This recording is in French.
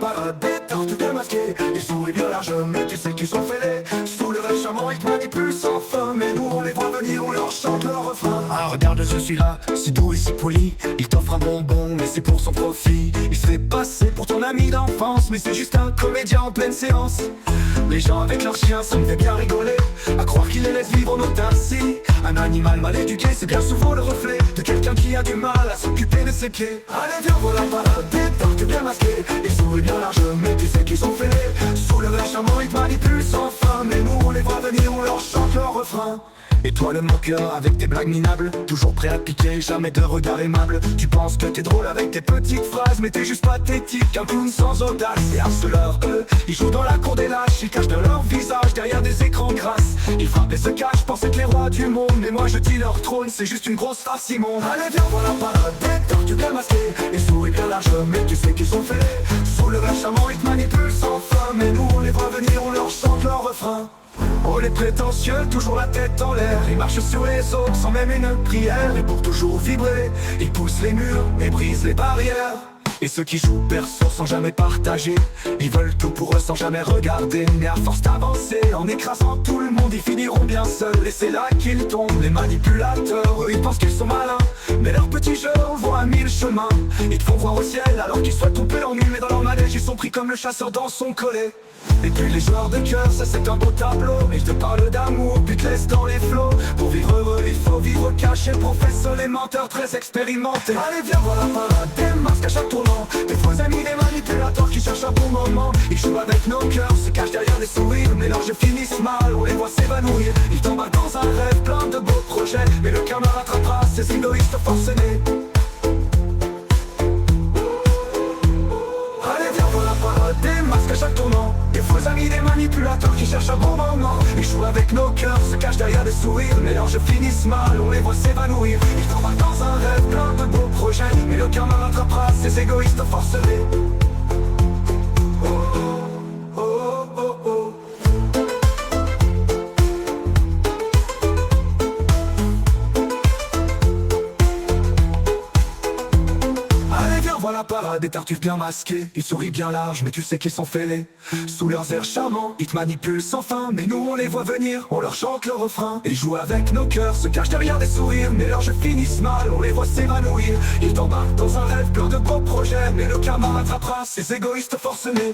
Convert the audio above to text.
parade des tortues bien masquées. Ils sourient bien large, mais tu sais qu'ils sont fêlés. Sous le rêve charmant, ils te manipulent sans fin. Mais nous on les voit venir, on leur chante leur refrain. Ah regarde, je suis là, si doux et si poli. Il t'offre un bonbon, mais c'est pour son profit. Il se fait passer pour ton ami d'enfance, mais c'est juste un comédien en pleine séance. Les gens avec leurs chiens, ça me fait bien rigoler. À croire qu'ils les laissent vivre en autarcie. Un animal mal éduqué, c'est bien souvent le reflet de quelqu'un qui a du mal à s'occuper de ses pieds. Allez viens, voilà parade des tortues bien masquées. Ils sourient bien large, mais tu sais qu'ils sont fêlés. Sous le verre charmant, ils te manipulent sans fin. Mais nous on les voit venir, on leur chante leur refrain. Et toi le moqueur avec tes blagues minables, toujours prêt à piquer, jamais de regard aimable. Tu penses que t'es drôle avec tes petites phrases, mais t'es juste pathétique, un clown sans audace. Et harceleurs, eux, ils jouent dans la cour des lâches. Ils cachent de leur visage derrière des écrans grasses. Ils frappent et se cachent, pensent être les rois du monde. Mais moi je dis leur trône, c'est juste une grosse farce immonde. Allez viens, voilà parade des tortues bien masquées. Ils sourient bien large, mais tu sais qu'ils sont fêlés. Sous le verre charmant, ils te manipulent sans fin. Mais nous on les voit venir, on leur chante leur refrain. Oh les prétentieux, toujours la tête en l'air. Ils marchent sur les autres sans même une prière. Et pour toujours vibrer, ils poussent les murs et brisent les barrières. Et ceux qui jouent perso sans jamais partager, ils veulent tout pour eux sans jamais regarder. Mais à force d'avancer, en écrasant tout le monde, ils finiront bien seuls. Et c'est là qu'ils tombent, les manipulateurs. Eux ils pensent qu'ils sont malins, mais leur petit jeu envoie à 1000 chemins. Ils te font voir au ciel alors qu'ils souhaitent tromper l'ennui. Mais dans leur manège ils sont pris comme le chasseur dans son collet. Et puis les joueurs de cœur, ça c'est un beau tableau. Mais je te parle d'amour, puis te laisse dans les flots. Pour vivre heureux, il faut vivre caché. Professeur, les menteurs très expérimentés. Allez viens, voilà parade des masques à chaque tournant. Des faux amis, des manipulateurs qui cherchent un bon moment. Ils jouent avec nos cœurs, se cachent derrière des sourires. Mais leurs jeux finissent mal, on les voit s'évanouir. Ils tombent dans un rêve plein de beaux projets. Mais le cœur me rattrapera, ces égoïstes forcenés. Allez viens, voilà parade des masques à chaque tournant. Des faux amis, des manipulateurs qui cherchent un bon moment. Ils jouent avec nos cœurs, se cachent derrière des sourires. Mais leurs jeux finissent mal, on les voit s'évanouir. Ils tombent dans un rêve plein de beaux projets. Mais le cœur me rattrapera, ces égoïstes forcenés. Oh oh, oh oh oh. Allez viens, voilà parade des tartuffes bien masqués. Ils sourient bien large, mais tu sais qu'ils sont fêlés. Sous leurs airs charmants, ils te manipulent sans fin. Mais nous on les voit venir, on leur chante le refrain. Ils jouent avec nos cœurs, se cachent derrière des sourires. Mais leurs jeux finissent mal, on les voit s'évanouir. Ils t'embarquent dans un rêve plein de beaux projets. Mais le karma rattrapera ces égoïstes forcenés.